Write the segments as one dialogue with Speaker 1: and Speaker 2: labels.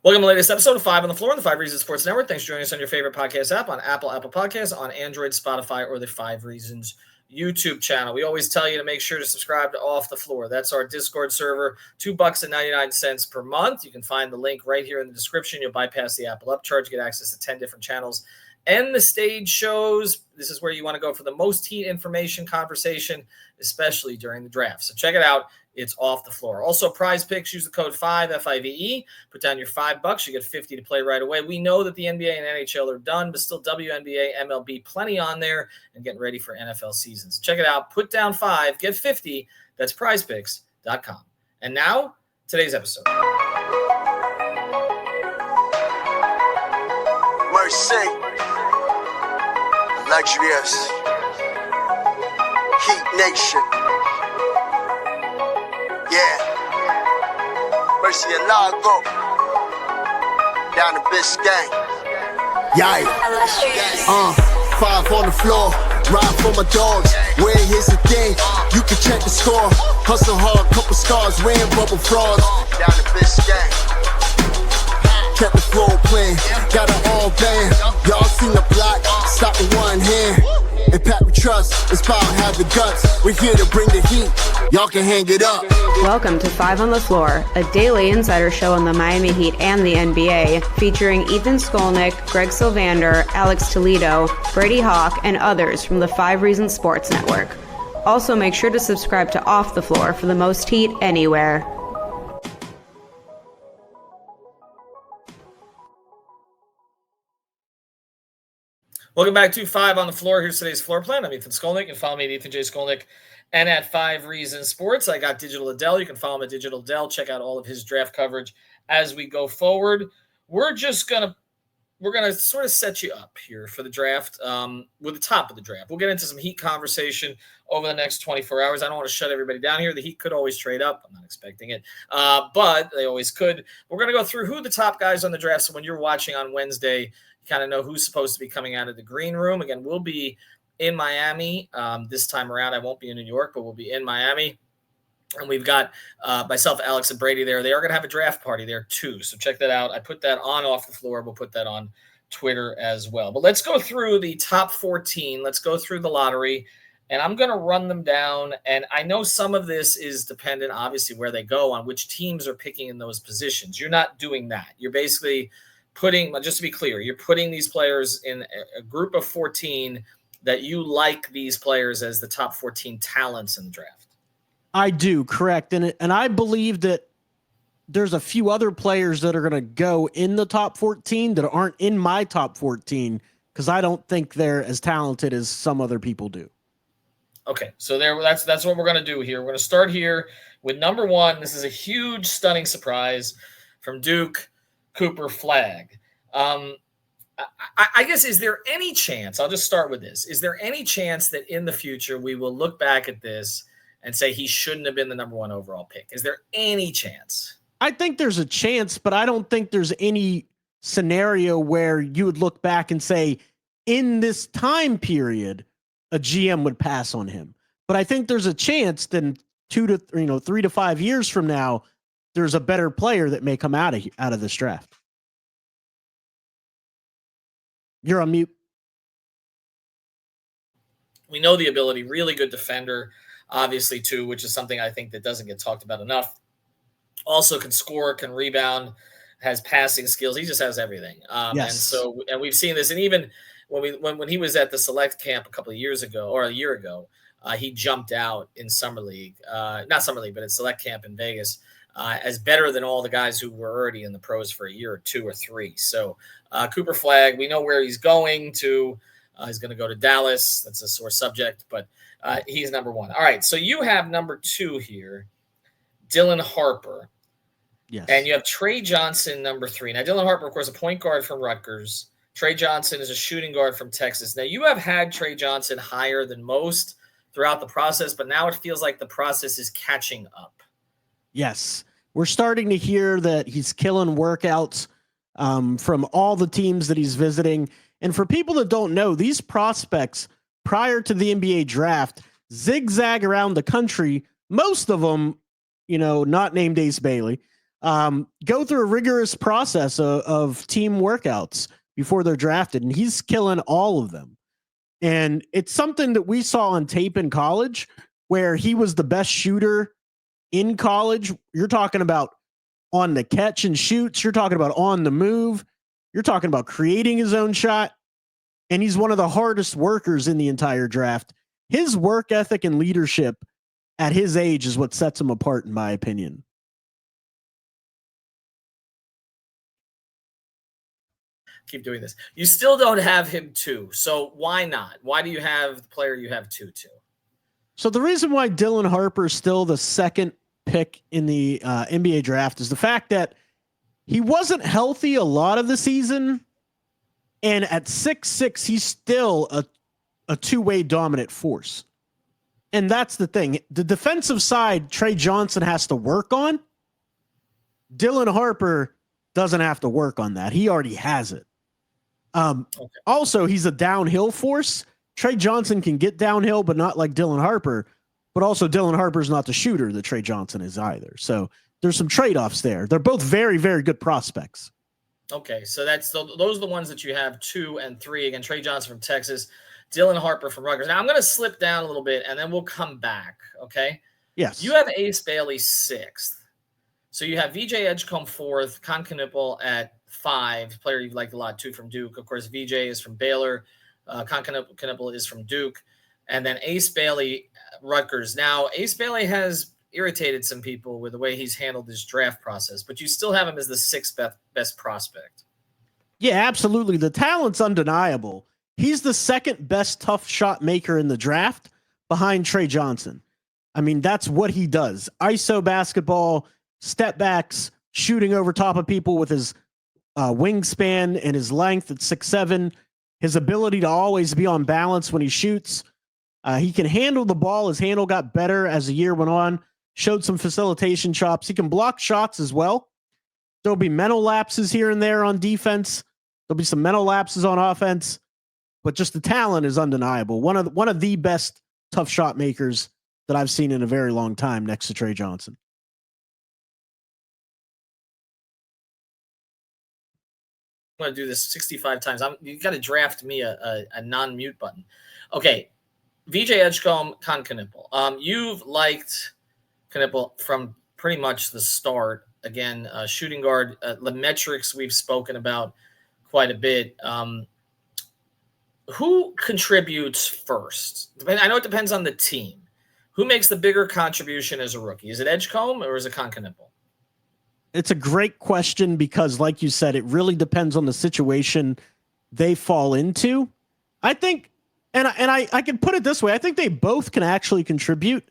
Speaker 1: Welcome to the latest episode of 5 on the Floor on the 5 Reasons Sports Network. Thanks for joining us on your favorite podcast app on Apple Podcasts, on Android, Spotify, or the 5 Reasons YouTube channel. We always tell you to make sure to subscribe to Off the Floor. That's our Discord server, $2.99 per month. You can find the link right here in the description. You'll bypass the Apple upcharge, get access to 10 different channels and the stage shows. This is where you want to go for the most heat information conversation, especially during the draft. So check it out. It's Off the Floor. Also, Prize Picks. Use the code 5, F-I-V-E. Put down your $5. You get 50 to play right away. We know that the NBA and NHL are done, but still WNBA, MLB, plenty on there and getting ready for NFL seasons. Check it out. Put down 5, get 50. That's prizepicks.com. And now, today's episode.
Speaker 2: Mercy. Luxurious. Heat Nation. Yeah. Mercy and Lago. Down to Biscayne.
Speaker 3: Yikes. 5 on the floor. Ride for my dogs. Where here's the thing. You can check the score. Hustle hard, couple scars, wearing bubble frogs.
Speaker 2: Down to Biscayne.
Speaker 3: Kept the floor playing, got it all band. Y'all seen the block, stop with one hand. And Pat we trust, it's about have the guts. We're here to bring the heat, y'all can hang it up.
Speaker 4: Welcome to 5 on the Floor, a daily insider show on the Miami Heat and the NBA, featuring Ethan Skolnick, Greg Sylvander, Alex Toledo, Brady Hawk, and others from the 5 Reasons Sports Network. Also, make sure to subscribe to Off the Floor for the most heat anywhere.
Speaker 1: Welcome back to 5 on the Floor. Here's today's floor plan. I'm Ethan Skolnick. You can follow me at Ethan J. Skolnick and at 5 Reasons Sports. I got Digital Adel. You can follow him at Digital Adel. Check out all of his draft coverage as we go forward. We're gonna sort of set you up here for the draft with the top of the draft. We'll get into some Heat conversation over the next 24 hours. I don't want to shut everybody down here. The Heat could always trade up. I'm not expecting it, but they always could. We're going to go through who the top guys on the draft. So when you're watching on Wednesday, you kind of know who's supposed to be coming out of the green room. Again, we'll be in Miami this time around. I won't be in New York, but we'll be in Miami. And we've got myself, Alex, and Brady there. They are going to have a draft party there too. So check that out. I put that on Off the Floor. We'll put that on Twitter as well. But let's go through the top 14. Let's go through the lottery. And I'm going to run them down. And I know some of this is dependent, obviously, where they go on which teams are picking in those positions. You're not doing that. You're basically putting, just to be clear, you're putting these players in a group of 14 that you like these players as the top 14 talents in the draft.
Speaker 5: I do, correct. And I believe that there's a few other players that are going to go in the top 14 that aren't in my top 14 because I don't think they're as talented as some other people do.
Speaker 1: Okay, so that's what we're going to do here. We're going to start here with number 1. This is a huge, stunning surprise from Duke, Cooper Flagg. I guess, is there any chance, I'll just start with this, is there any chance that in the future we will look back at this and say he shouldn't have been the number 1 overall pick? Is there any chance?
Speaker 5: I think there's a chance, but I don't think there's any scenario where you would look back and say, in this time period, a GM would pass on him. But I think there's a chance that 3 to 5 years from now, there's a better player that may come out of this draft. You're on mute.
Speaker 1: We know the ability, really good defender, obviously, too, which is something I think that doesn't get talked about enough. Also can score, can rebound, has passing skills. He just has everything.
Speaker 5: Yes.
Speaker 1: And we've seen this. And even when he was at the select camp a couple of years ago or a year ago, he jumped out in summer league, not summer league, but at select camp in Vegas as better than all the guys who were already in the pros for a year or 2 or 3. So Cooper Flagg, we know where he's going to. He's going to go to Dallas. That's a sore subject, but he's number 1. All right. So you have number 2 here, Dylan Harper.
Speaker 5: Yes.
Speaker 1: And you have Trey Johnson, number 3. Now, Dylan Harper, of course, a point guard from Rutgers. Trey Johnson is a shooting guard from Texas. Now, you have had Trey Johnson higher than most throughout the process, but now it feels like the process is catching up.
Speaker 5: Yes. We're starting to hear that he's killing workouts from all the teams that he's visiting. And for people that don't know, these prospects prior to the NBA draft zigzag around the country. Most of them, not named Ace Bailey, go through a rigorous process of team workouts before they're drafted, and he's killing all of them. And it's something that we saw on tape in college where he was the best shooter in college. You're talking about on the catch and shoots. You're talking about on the move. You're talking about creating his own shot. And he's one of the hardest workers in the entire draft. His work ethic and leadership at his age is what sets him apart, in my opinion.
Speaker 1: Keep doing this. You still don't have him 2. So why not? Why do you have the player you have 2?
Speaker 5: So the reason why Dylan Harper is still the second pick in the NBA draft is the fact that he wasn't healthy a lot of the season. And at 6'6", he's still a two-way dominant force. And that's the thing. The defensive side, Trey Johnson has to work on. Dylan Harper doesn't have to work on that. He already has it. Also, he's a downhill force. Trey Johnson can get downhill, but not like Dylan Harper. But also, Dylan Harper's not the shooter that Trey Johnson is either. So there's some trade-offs there. They're both very, very good prospects.
Speaker 1: Okay, so those are the ones that you have 2 and 3. Again, Trey Johnson from Texas, Dylan Harper from Rutgers. Now I'm going to slip down a little bit, and then we'll come back. Okay.
Speaker 5: Yes.
Speaker 1: You have Ace Bailey 6th. So you have VJ Edgecombe 4th, Con Knipple at 5, player you've liked a lot too from Duke. Of course, VJ is from Baylor. Con Knipple is from Duke. And then Ace Bailey, Rutgers. Now, Ace Bailey has irritated some people with the way he's handled this draft process, but you still have him as the 6th best prospect.
Speaker 5: Yeah, absolutely. The talent's undeniable. He's the second best tough shot maker in the draft behind Trey Johnson. I mean, that's what he does. ISO basketball, step backs, shooting over top of people with his wingspan and his length at 6'7", his ability to always be on balance when he shoots. He can handle the ball. His handle got better as the year went on, showed some facilitation chops. He can block shots as well. There'll be mental lapses here and there on defense. There'll be some mental lapses on offense, but just the talent is undeniable. One of the best tough shot makers that I've seen in a very long time next to Trey Johnson.
Speaker 1: I'm going to do this 65 times. You got to draft me a non-mute button. Okay. VJ Edgecombe, Con Knipple. You've liked Knipple from pretty much the start. Again, shooting guard, the metrics we've spoken about quite a bit. Who contributes first? I know it depends on the team. Who makes the bigger contribution as a rookie? Is it Edgecombe or is it Con Knipple?
Speaker 5: It's a great question because, like you said, it really depends on the situation they fall into. I think, and I can put it this way, I think they both can actually contribute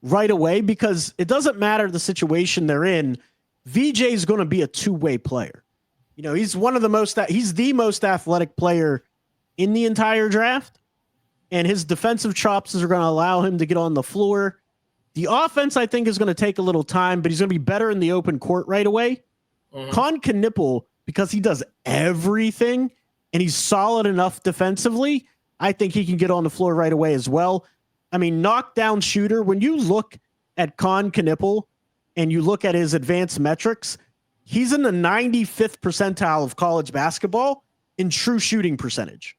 Speaker 5: right away because it doesn't matter the situation they're in. VJ is going to be a two-way player. You know, he's he's the most athletic player in the entire draft, and his defensive chops are going to allow him to get on the floor. The offense, I think, is going to take a little time, but he's going to be better in the open court right away. Con Knipple, because he does everything and he's solid enough defensively, I think he can get on the floor right away as well. I mean, knockdown shooter, when you look at Con Knipple and you look at his advanced metrics, he's in the 95th percentile of college basketball in true shooting percentage.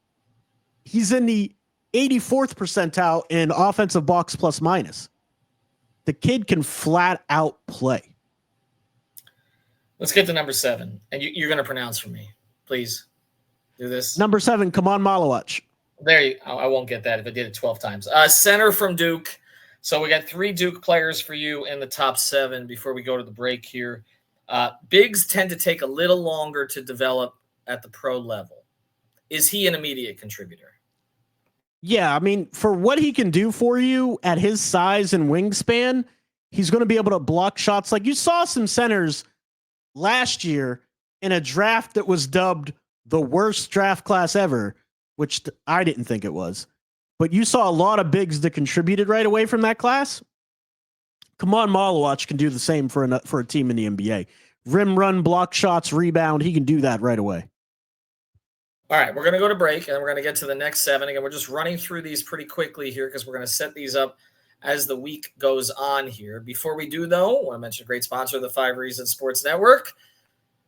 Speaker 5: He's in the 84th percentile in offensive box plus minus. The kid can flat out play.
Speaker 1: Let's get to number 7. And you're going to pronounce for me. Please do this.
Speaker 5: Number 7, Kaman Malawach.
Speaker 1: There you go. I won't get that if I did it 12 times. Center from Duke. So we got 3 Duke players for you in the top 7 before we go to the break here. Bigs tend to take a little longer to develop at the pro level. Is he an immediate contributor?
Speaker 5: Yeah, I mean, for what he can do for you at his size and wingspan, he's going to be able to block shots. Like you saw some centers last year in a draft that was dubbed the worst draft class ever, which I didn't think it was. But you saw a lot of bigs that contributed right away from that class. Kaman Malawach can do the same for a team in the NBA. Rim run, block shots, rebound. He can do that right away.
Speaker 1: All right, we're going to go to break, and we're going to get to the next 7. Again, we're just running through these pretty quickly here because we're going to set these up as the week goes on here. Before we do, though, I want to mention a great sponsor of the 5 Reasons Sports Network.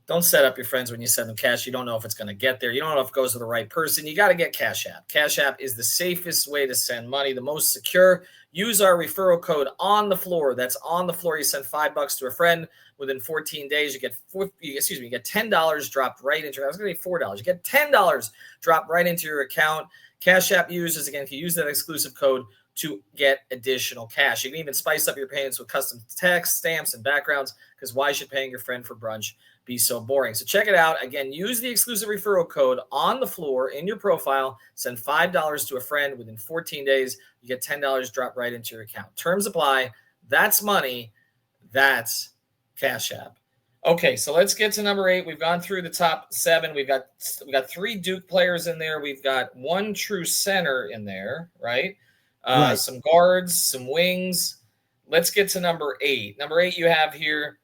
Speaker 1: Don't set up your friends when you send them cash. You don't know if it's going to get there. You don't know if it goes to the right person. You got to get Cash App. Cash App is the safest way to send money, the most secure. Use our referral code on the floor. That's on the floor. You send $5 to a friend. Within 14 days, you get $10 dropped right into. I was going to say $4. You get $10 dropped right into your account. Cash App users, again, can use that exclusive code to get additional cash. You can even spice up your payments with custom text, stamps, and backgrounds, because why should paying your friend for brunch be so boring? So check it out. Again, use the exclusive referral code on the floor in your profile. Send $5 to a friend. Within 14 days, you get $10 dropped right into your account. Terms apply. That's money. That's Cash App. Okay, so let's get to number 8. We've gone through the top 7. We've got 3 Duke players in there. We've got 1 true center in there, right?
Speaker 5: Right.
Speaker 1: Some guards, some wings. Let's get to number 8. Number 8 you have here.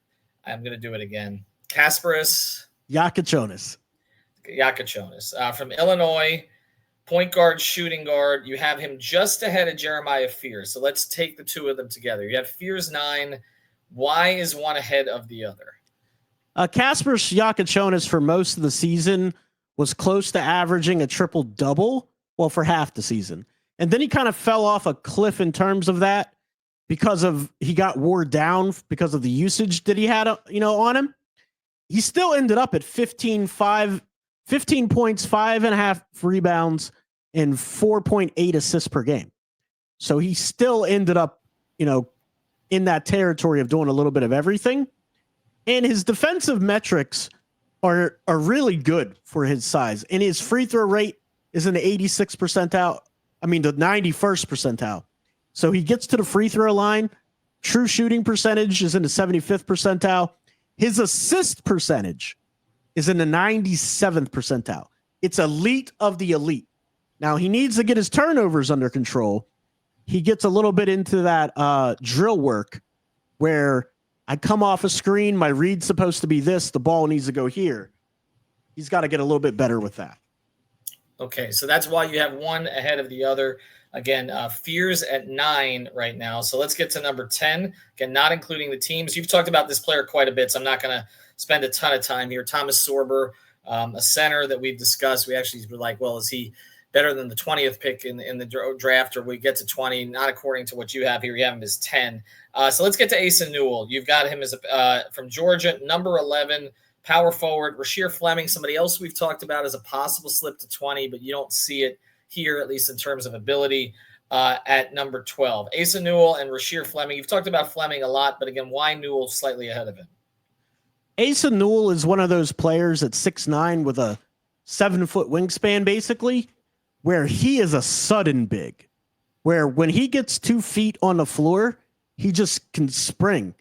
Speaker 1: I'm going to do it again. Kasparas
Speaker 5: Yakachonis.
Speaker 1: From Illinois, point guard, shooting guard. You have him just ahead of Jeremiah Fears. So let's take the 2 of them together. You have Fears 9. Why is one ahead of the other?
Speaker 5: Kasparas Yakachonis for most of the season was close to averaging a triple-double, well, for half the season. And then he kind of fell off a cliff in terms of that because he got wore down because of the usage that he had, on him. He still ended up at 15 points, 5.5 rebounds, and 4.8 assists per game. So he still ended up, in that territory of doing a little bit of everything. And his defensive metrics are really good for his size. And his free throw rate is in the 86th percentile. The 91st percentile. So he gets to the free throw line. True shooting percentage is in the 75th percentile. His assist percentage is in the 97th percentile. It's elite of the elite. Now, he needs to get his turnovers under control. He gets a little bit into that drill work where I come off a screen, my read's supposed to be this, the ball needs to go here. He's got to get a little bit better with that.
Speaker 1: Okay, so that's why you have one ahead of the other. Again, Fears at 9 right now. So let's get to number 10. Again, not including the teams. You've talked about this player quite a bit, so I'm not going to spend a ton of time here. Thomas Sorber, a center that we've discussed. We actually were like, well, is he better than the 20th pick in the draft, or we get to 20? Not according to what you have here. You have him as 10. So let's get to Asa Newell. You've got him as from Georgia, number 11. Power forward. Rasheer Fleming, somebody else we've talked about as a possible slip to 20, but you don't see it here, at least in terms of ability, at number 12. Asa Newell and Rasheer Fleming. You've talked about Fleming a lot, but again, why Newell slightly ahead of him?
Speaker 5: Asa Newell is one of those players at 6'9" with a 7-foot wingspan, basically, where he is a sudden big, where when he gets 2 feet on the floor, he just can spring.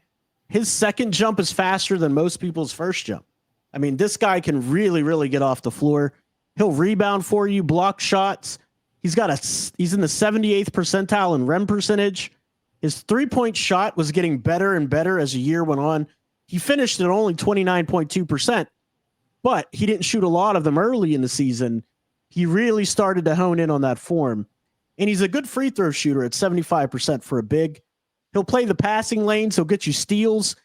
Speaker 5: His second jump is faster than most people's first jump. This guy can really, really get off the floor. He'll rebound for you, block shots. He's in the 78th percentile in REM percentage. His 3-point shot was getting better and better as the year went on. He finished at only 29.2%, but he didn't shoot a lot of them early in the season. He really started to hone in on that form. And he's a good free throw shooter at 75% for a big. He'll play the passing lanes. He'll get you steals.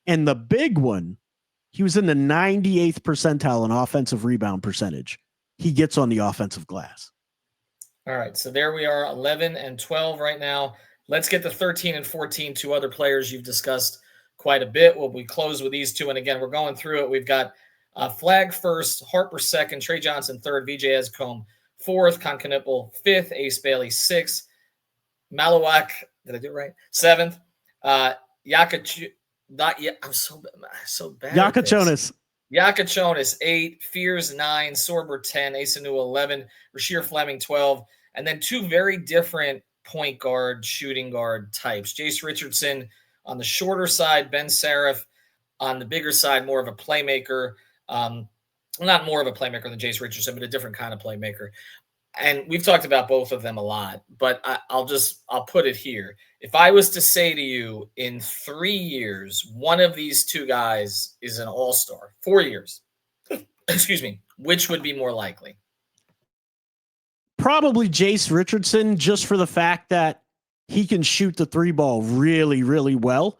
Speaker 5: And the big one, he was in the 98th percentile in offensive rebound percentage. He gets on the offensive glass.
Speaker 1: All right, so there we are, 11 and 12 right now. Let's get to 13 and 14, 2 other players you've discussed quite a bit. We close with these 2, and again, we're going through it. We've got Flag first, Harper second, Trey Johnson third, VJ Escombe fourth, Concanipple fifth, Ace Bailey sixth, Malawak, did I do it right? Seventh, I'm so bad.
Speaker 5: Yakachonis
Speaker 1: 8, Fears 9, Sorber 10, Asa Newell 11, Rasheer Fleming 12, and then 2 very different point guard, shooting guard types. Jace Richardson on the shorter side, Ben Seraph on the bigger side, more of a playmaker. Not more of a playmaker than Jace Richardson, but a different kind of playmaker. And we've talked about both of them a lot, but I'll put it here. If I was to say to you in 3 years, one of these 2 guys is an all-star, 4 years, excuse me, which would be more likely?
Speaker 5: Probably Jace Richardson, just for the fact that he can shoot the three ball really, really well.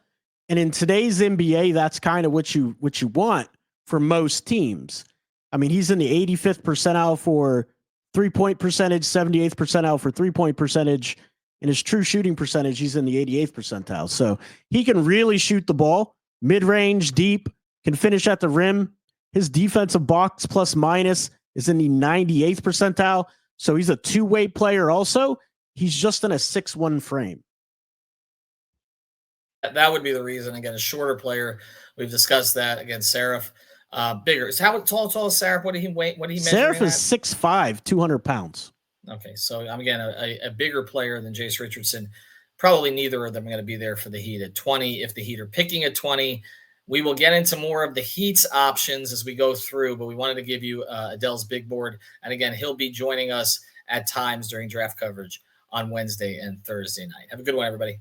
Speaker 5: And in today's NBA, that's kind of what you want for most teams. I mean, he's in the 85th percentile for 3-point percentage, 78th percentile for 3-point percentage. In his true shooting percentage, he's in the 88th percentile. So he can really shoot the ball, mid-range, deep, can finish at the rim. His defensive box plus minus is in the 98th percentile. So he's a two-way player also. He's just in a 6'1" frame.
Speaker 1: That would be the reason. Again, a shorter player. We've discussed that. Again, Seraph, bigger. So how tall is Seraph? What did he weigh? What did he measure?
Speaker 5: Seraph is 6'5", 200 pounds.
Speaker 1: Okay, so I'm again a bigger player than Jace Richardson. Probably neither of them are going to be there for the Heat at 20. If the Heat are picking at 20, we will get into more of the Heat's options as we go through, but we wanted to give you Adel's big board. And again, he'll be joining us at times during draft coverage on Wednesday and Thursday night. Have a good one, everybody.